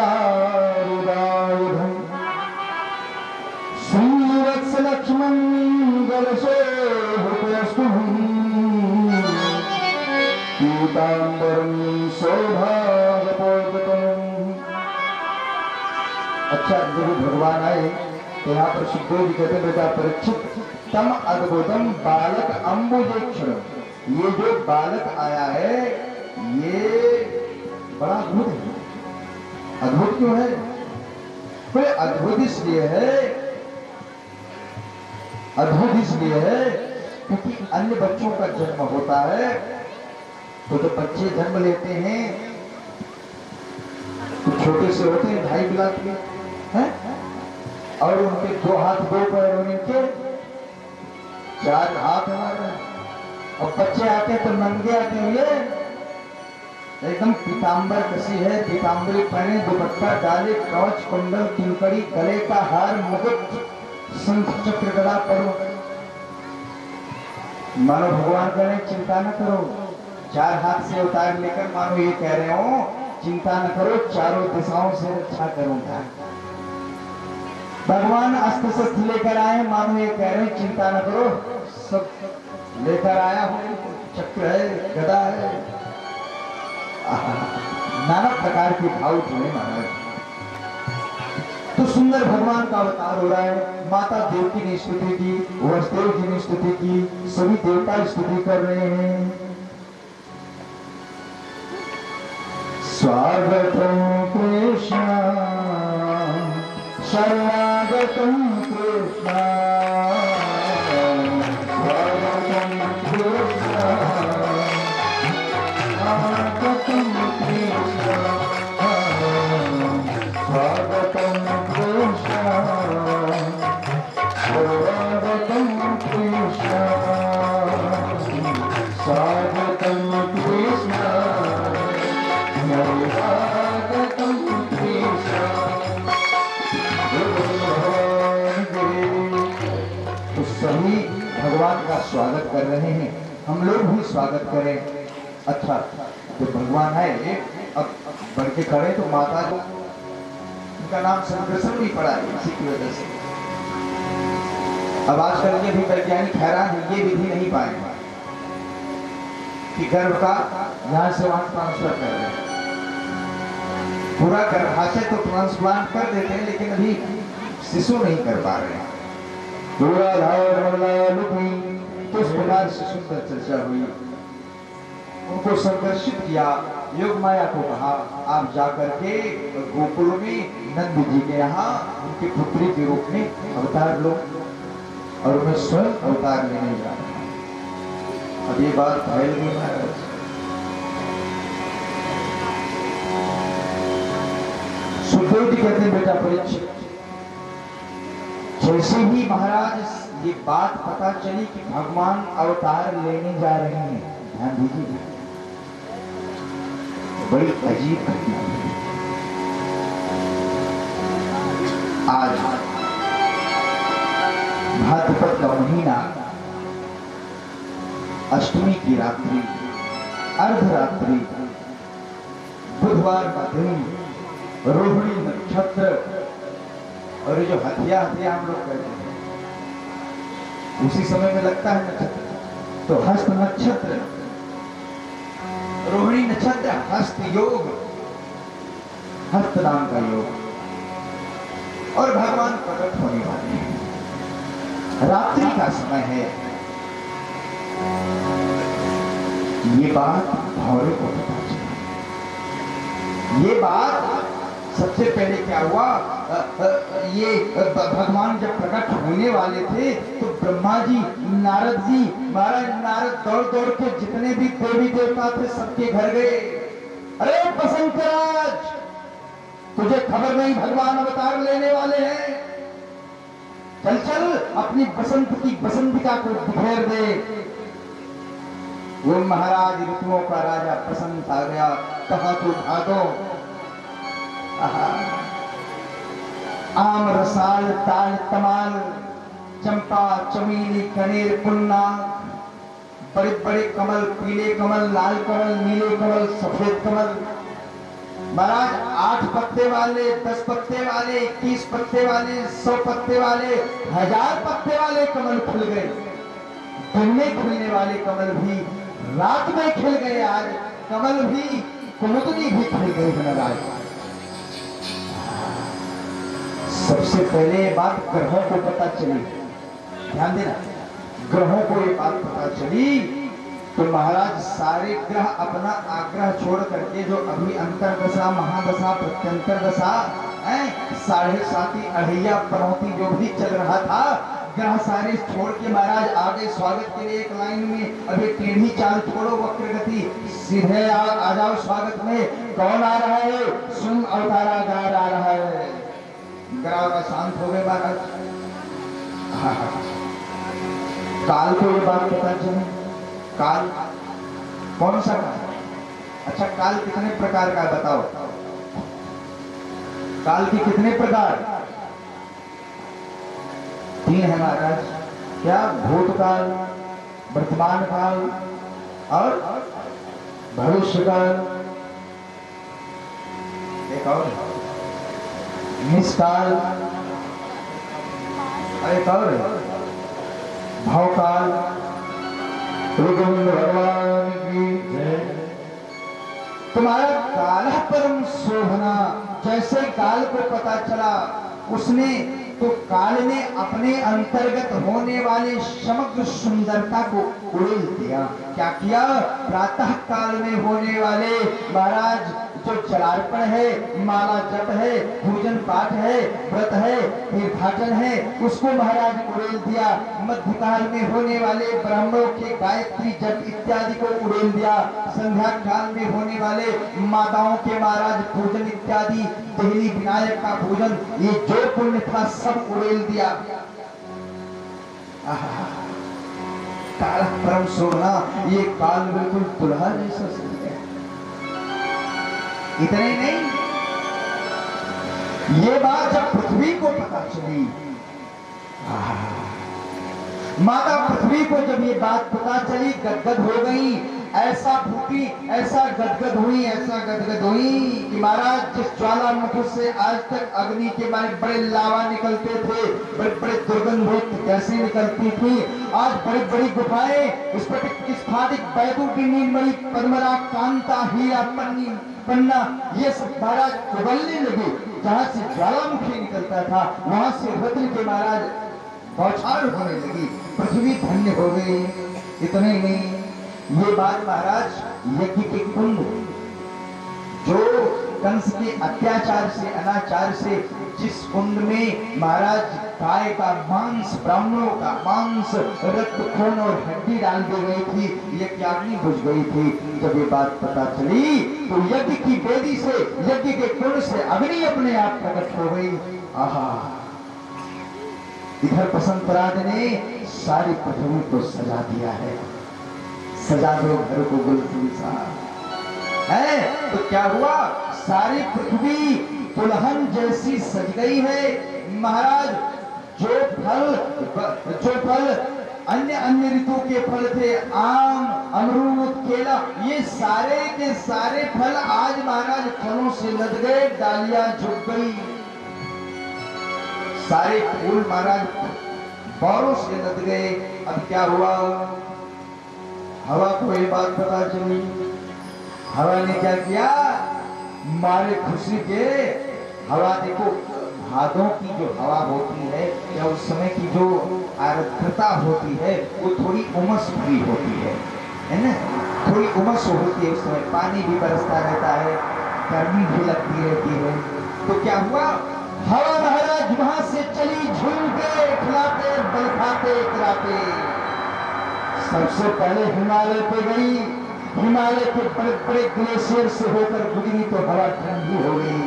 श्रीवत्सलक्ष्मं गलशोभितस्तुभं पीताम्बरं सौभाग्यपूर्वकम्। अच्छा, जब भगवान आए तो यहाँ पर सुखदेव जी कहते हैं, बेटा परीक्षित, तम अद्भुतम बालक अम्बुजेक्षण, ये जो बालक आया है ये बड़ा अद्भुत है। अद्भुत क्यों है? कोई अद्भुत इसलिए है क्योंकि अन्य बच्चों का जन्म होता है तो जब बच्चे जन्म लेते हैं तो छोटे से होते हैं, 2.5 लाख के हैं, और उनके 2 हाथ 2 पैर, उनके 4 हाथ हमारे, और बच्चे आते तो नंगे आते हुए, एकदम पीताम्बर कसी है, पीताम्बरी पहने, दुपट्टा डाले, कवच कुंडल किंकड़ी, गले का हार, मुकुट, शंख चक्र गदा पड़ो। मानो भगवान कह रहे चिंता न करो, 4 हाथ से उतार लेकर मानो ये कह रहे हो चिंता न करो, चारों दिशाओं से रक्षा करूंगा। भगवान अस्त्र शस्त्र लेकर आए, मानो ये कह रहे चिंता न करो, सब लेकर आया हूं, चक्र है, गदा है, नाना प्रकार के भाव जुड़े महाराज। तो सुंदर भगवान का अवतार हो रहा है। माता देवकी ने स्तुति की, वसुदेव जी ने स्तुति की, सभी देवता स्तुति कर रहे हैं। स्वागतम कृष्ण, शरणागतम कृष्ण, स्वागतम कृष्ण, स्वागतम कृष्ण, स्वागतम कृष्ण, स्वागतम कृष्ण, स्वागतम कृष्ण, स्वागतम कृष्ण। तो सभी भगवान का स्वागत कर रहे हैं, हम लोग भी स्वागत करें। अच्छा, तो भगवान है अब बढ़ के खड़े तो माता को उनका नाम संकर्षण भी पड़ा है इसी की वजह से। अब आजकल के भी वैज्ञानिक हैरान है, ये विधि नहीं पाएंगे कि गर्भ का यहां से वहां ट्रांसफर कर रहे हैं। पूरा गर्भाशय तो ट्रांसप्लांट कर देते हैं लेकिन अभी शिशु नहीं कर पा रहे हैं। पूरा तो इस प्रकार से सुंदर चर्चा हुई, उनको संकर्षित किया, योग माया को कहा आप जाकर के गोकुल में नंद जी के यहाँ उनकी पुत्री के रूप में अवतार लो, और उन्हें स्वयं अवतार लेने जा रहे। अब ये बात फैल गई महाराज। सुखदेव जी कहते हैं, बेटा परीक्षित, जैसे ही महाराज ये बात पता चली कि भगवान अवतार लेने जा रहे हैं, ध्यान दीजिए, बड़ी अजीब घटना है। आज भाद्रपद का महीना, अष्टमी की रात्रि, अर्धरात्रि, बुधवार का दिन, रोहिणी नक्षत्र, और ये जो हथिया हथिया हम लोग करते हैं, उसी समय में लगता है नक्षत्र। तो हस्त नक्षत्र, रोहिणी नक्षत्र, हस्त योग, हस्त नाम का योग, और भगवान प्रकट होने वाले हैं। रात्रि का समय है। ये बात भौरे को पता चली। ये बात सबसे पहले क्या हुआ, ये भगवान जब प्रकट होने वाले थे तो ब्रह्मा जी, नारद जी, महाराज नारद दौड़ दौड़ के जितने भी देवी देवता थे सबके घर गए। अरे बसंत राज, तुझे खबर नहीं भगवान अवतार लेने वाले हैं, चल चल अपनी बसंत की बसंतिका को बिखेर दे। वो महाराज ऋतुओं का राजा बसंत आ गया। कहा तो भागो, आम रसाल ताल तमाल, चंपा चमेली कनेर पुन्ना, बड़े बड़े कमल, पीले कमल, लाल कमल, नीले कमल, सफेद कमल। महाराज 8 पत्ते वाले, 10 पत्ते वाले, 21 पत्ते वाले, 100 पत्ते वाले, 1000 पत्ते वाले कमल खिल गए। दिन में खिलने वाले कमल भी रात में खिल गए। आज कमल भी, कुमुदनी भी खिल गई महाराज। सबसे पहले ये बात ग्रहों को पता चली, ध्यान देना, ग्रहों को ये बात पता चली तो महाराज सारे ग्रह अपना आग्रह छोड़ करके, जो अभी अंतरदशा, महादशा, प्रत्यंतर दशा, 7.5 अढ़ैया पनौती जो भी चल रहा था, ग्रह सारे छोड़ के महाराज आगे स्वागत के लिए एक लाइन में। अभी टेढ़ी चाल छोड़ो, वक्र गति, सीधे आ जाओ स्वागत में। कौन आ रहा है? सुन अवतारा गार आ रहा है। ग्रह शांत हो गए महाराज। काल को ये बात पता चली। काल कौन सा काल? अच्छा, काल कितने प्रकार का बताओ? काल के कितने प्रकार? 3 है महाराज। क्या? भूतकाल, वर्तमान काल और भविष्य काल। एक और निष्काल, एक और भावकाल। गोविंद भगवान की जय। तुम्हारा काल परम शोभना। जैसे काल को पता चला उसने, तो काल ने अपने अंतर्गत होने वाले समग्र सुंदरता को उड़ेल दिया। क्या किया? प्रातः काल में होने वाले महाराज जो जलार्पण है, माला जप है, पूजन पाठ है, व्रत है, तीर्थाटन है, उसको महाराज उड़ेल दिया। मध्यकाल में होने वाले ब्राह्मणों के गायत्री जप इत्यादि को उड़ेल दिया। संध्या काल में होने वाले माताओं के महाराज पूजन इत्यादि, देहली विनायक का पूजन, ये जो पुण्य था सब उड़ेल दिया। काल परम शोभना। ये काल बिल्कुल दुल्हा जैसा सज गया। इतने नहीं, ये बात जब पृथ्वी को पता चली, माता पृथ्वी को जब ये बात पता चली, गदगद हो गई। ऐसा फूटी, ऐसा गदगद हुई, ऐसा गदगद हुई कि महाराज जिस ज्वालामुखी से आज तक अग्नि के मारे बड़े लावा निकलते थे, बड़े बड़े दुर्गंध कैसे निकलती थी, आज बड़ी बड़ी गुफाएं, स्फटिक, बैदुकी, नीलमणि, पद्मरा, कांता, हीरा, पन्ना, ये सब महाराज उबलने लगे। जहां से ज्वालामुखी निकलता था वहां से रत्न के महाराज बौछार होने लगी। पृथ्वी धन्य हो गई। इतने नहीं, ये बात महाराज यज्ञ के कुंड, जो कंस के अत्याचार से, अनाचार से जिस कुंड में महाराज गाय का मांस, ब्राह्मणों का मांस, रक्त, खून और हड्डी डाल दी गई थी, ये अग्नि बुझ गई थी। जब ये बात पता चली तो यज्ञ की वेदी से, यज्ञ के कुंड से अग्नि अपने आप प्रकट हो गई। आहा, इधर बसंत राज ने सारी पृथ्वी को सजा दिया है। सजा दो घर को गुलशन सा है। तो क्या हुआ? सारी पृथ्वी दुल्हन जैसी सज गई है। महाराज जो फल अन्य अन्य ऋतु के फल थे, आम, अमरूद, केला, ये सारे के सारे फल आज महाराज फलों से लद गए, डालियां झुक गई। सारे फूल महाराज बारों से लद गए। अब क्या हुआ, हवा को ये बात पता चली। हवा ने क्या किया, मारे खुशी के, हवा देखो भादों की जो हवा होती है या उस समय की जो आर्द्रता होती है वो थोड़ी उमस भरी होती है ना, थोड़ी उमस होती है उस समय, पानी भी बरसता रहता है, गर्मी भी लगती रहती है। तो क्या हुआ, हवा महाराज वहां से चली झूमते खिलाते बलखाते इतराते। सबसे पहले हिमालय पे गई, हिमालय के बड़े बड़े ग्लेशियर से होकर गुजरी तो हवा ठंडी हो गई।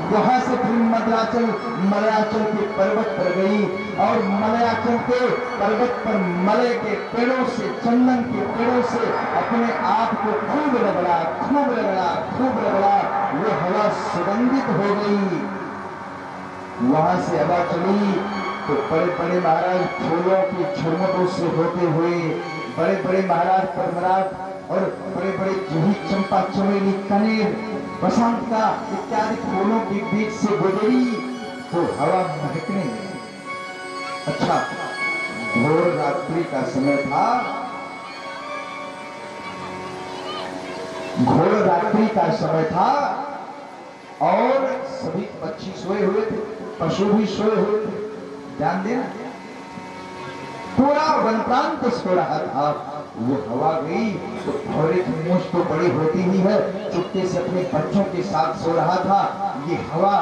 वहां से फिर मलयाचल के पर्वत पर गई और मलयाचल के पर्वत पर मलय के पेड़ों से, चंदन के पेड़ों से अपने आप को खूब रगड़ा खूब रगड़ा खूब रगड़ा, वो हवा सुगंधित हो गई। वहां से हवा चली तो बड़े बड़े महाराज फूलों की झुरमुटों से होते हुए बड़े बड़े महाराज परमराज और बड़े बड़े जूही, चंपा, चमेली, कनेर, बसंत का इत्यादि फूलों के बीच से गुजरी तो हवा महकने लगी। अच्छा, घोर रात्रि का समय था, घोर रात्रि का समय था और सभी पक्षी सोए हुए थे, पशु भी सोए हुए थे। ध्यान देना, पूरा वनप्रांत सो रहा था। वो हवा गई तो भौरे की मूंछ तो बड़ी होती ही है, चुपके से अपने बच्चों के साथ सो रहा था। ये हवा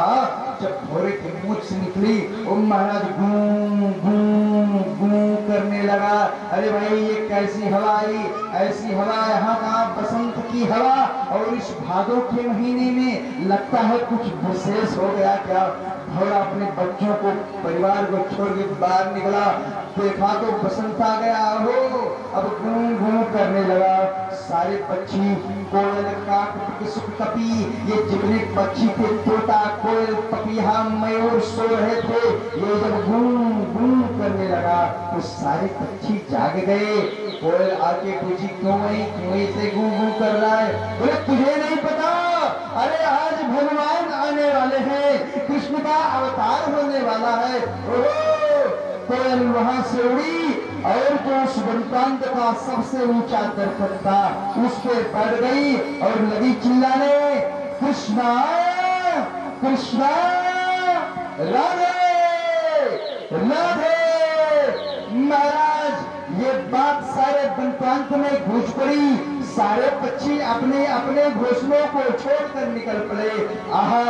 जब भौरे की मूंछ से निकली, ओ महाराज गूं गूं गूं करने लगा। अरे भाई ये कैसी हवा आई, ऐसी हवा यहाँ कहाँ, बसंत की हवा और इस भादों के महीने में, लगता है कुछ विशेष हो गया क्या। भौरा अपने बच्चों को, परिवार को छोड़ के बाहर निकला, देखा तो बसंत आ गया हो। अब गूं गूं करने लगा। सारे पक्षी, कोयल, काक, किसुक, कपी, ये जितने पक्षी थे, तोता, कोयल, पपीहा, मयूर सो रहे थे। ये जब गूं गूं करने लगा तो सारे पक्षी जाग गए। कोयल आके पूछी, क्यों ऐसे गूं गूं कर रहा है? बोले तुझे नहीं पता, अरे आज भगवान आने वाले हैं, कृष्ण का अवतार होने वाला है। कोयल वहां से उड़ी और जो उस वनप्रांत का सबसे ऊंचा दरख्त था उस पर बढ़ गई और लगी चिल्लाने, कृष्णा कृष्णा राधे राधे। महाराज ये बात सारे वनप्रांत में गूंज पड़ी। सारे पक्षी अपने अपने घोंसलों को छोड़कर निकल पड़े। आहा,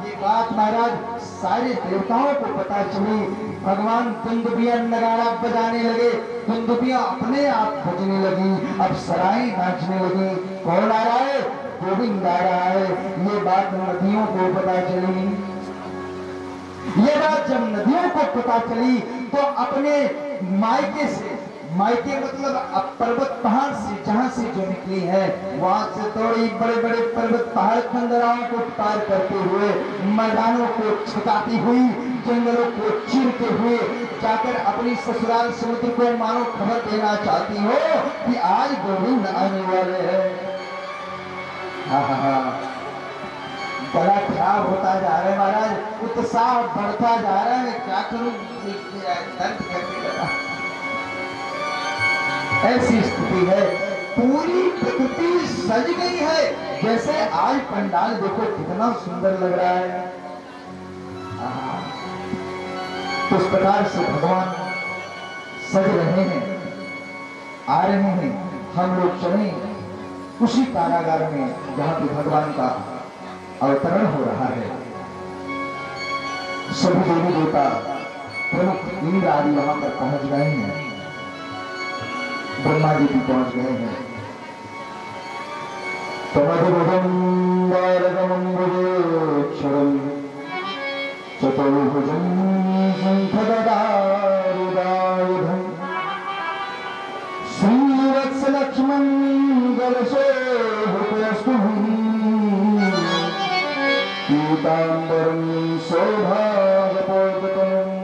ये बात महाराज सारे देवताओं को पता चली। भगवान दुंदुभिया नगाड़ा बजाने लगे, दुंदुभिया अपने आप बजने लगी, अब सराय नाचने लगी। कौन आ रहा है? गोविंद आ रहा है। ये बात नदियों को पता चली। ये बात जब नदियों को पता चली तो अपने मायके से, मायके मतलब अब पर्वत पहाड़ से जहां से जो निकली है वहां से थोड़ी बड़े बड़े पर्वत पहाड़ खंडराओं को पार करते हुए, मैदानों को छुटाती हुई, जंगलों को चीरते हुए जाकर अपनी ससुराल समुद्र को मानो खबर देना चाहती हो कि आज गोविंद आने वाले हैं। गला खराब होता जा रहा है महाराज, उत्साह बढ़ता जा रहा है, क्या करूं, दर्द करने लगा। ऐसी स्थिति है, पूरी प्रकृति सज गई है। जैसे आज पंडाल देखो कितना सुंदर लग रहा है। तो इस प्रकार से भगवान सज रहे हैं, आ रहे हैं। हम लोग चले उसी कारागार में जहां पे भगवान का अवतरण हो रहा है। सभी देवी देवता प्रमुख इंद्र आदि वहां पर पहुंच गए हैं, ब्रह्मा जी भी पहुंच गए हैं। चतुर्भुजं शंखगदारुदायुधं श्रीवत्सलक्ष्मणगलशोभितस्तुभं पीताम्बरं सौभाग्यपूर्वकम्।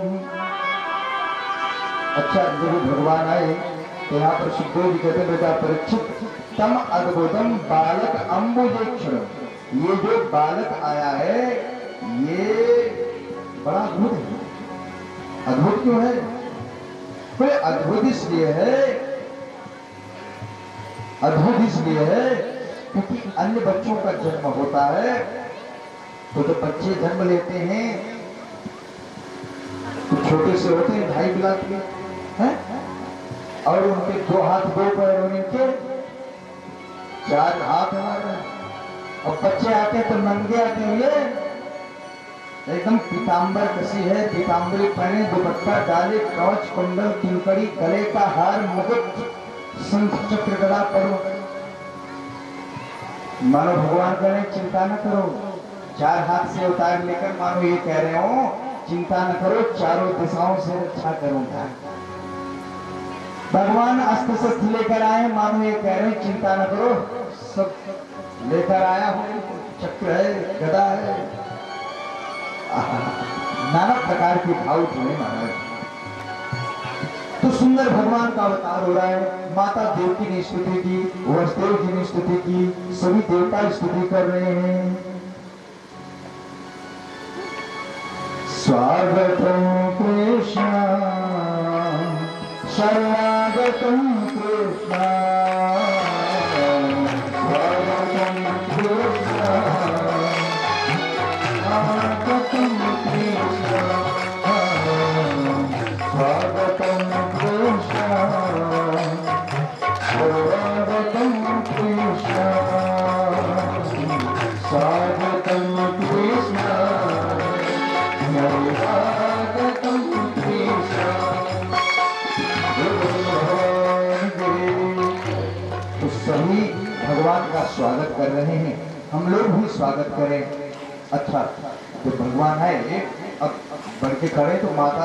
अच्छा, जब भगवान आए तो यहाँ पर सुखदेव जी कहते बेटा परीक्षित, तम अद्भुतम बालक अम्बुजेक्षण, ये जो बालक आया है ये बड़ा अद्भुत है। अद्भुत क्यों है? बोले अद्भुत इसलिए है, अद्भुत इसलिए है क्योंकि अन्य बच्चों का जन्म होता है तो जब बच्चे जन्म लेते हैं तो छोटे से होते हैं 2.5 लाख के हैं, और उनके 2 हाथ 2 पैर, उनके 4 हाथ हमारे, और बच्चे आते तो नंगे आते हैं, ये एकदम पीताम्बर कसी है, पीताम्बरी पहने, दुपट्टा डाले, कवच कुंडल किंकड़ी, गले का हार, मुकुट, शंख चक्र गदा पड़ो। मानो भगवान कह रहे चिंता न करो, 4 हाथ से उतार लेकर मानो ये कह रहे हो चिंता न करो, चारों दिशाओं से रक्षा करूंगा। भगवान अस्त्र शस्त्र लेकर आए, मानो ये कह रहे चिंता न करो, सब लेकर आया हूं, चक्र है, गदा है, नाना प्रकार के भाव जुड़े महाराज। तो सुंदर भगवान का अवतार हो रहा है। माता देवकी ने स्तुति की, वसुदेव जी ने स्तुति की, सभी देवता स्तुति कर रहे हैं। स्वागतम कृष्ण, शरणागतम कृष्ण, स्वागतम कृष्ण, स्वागतम कृष्ण, स्वागतम कृष्ण, स्वागतम कृष्ण, स्वागतम कृष्ण, स्वागतम कृष्ण। तो सभी भगवान का स्वागत कर रहे हैं, हम लोग भी स्वागत करें। अच्छा, तो भगवान है, अब बढ़ के खड़े तो माता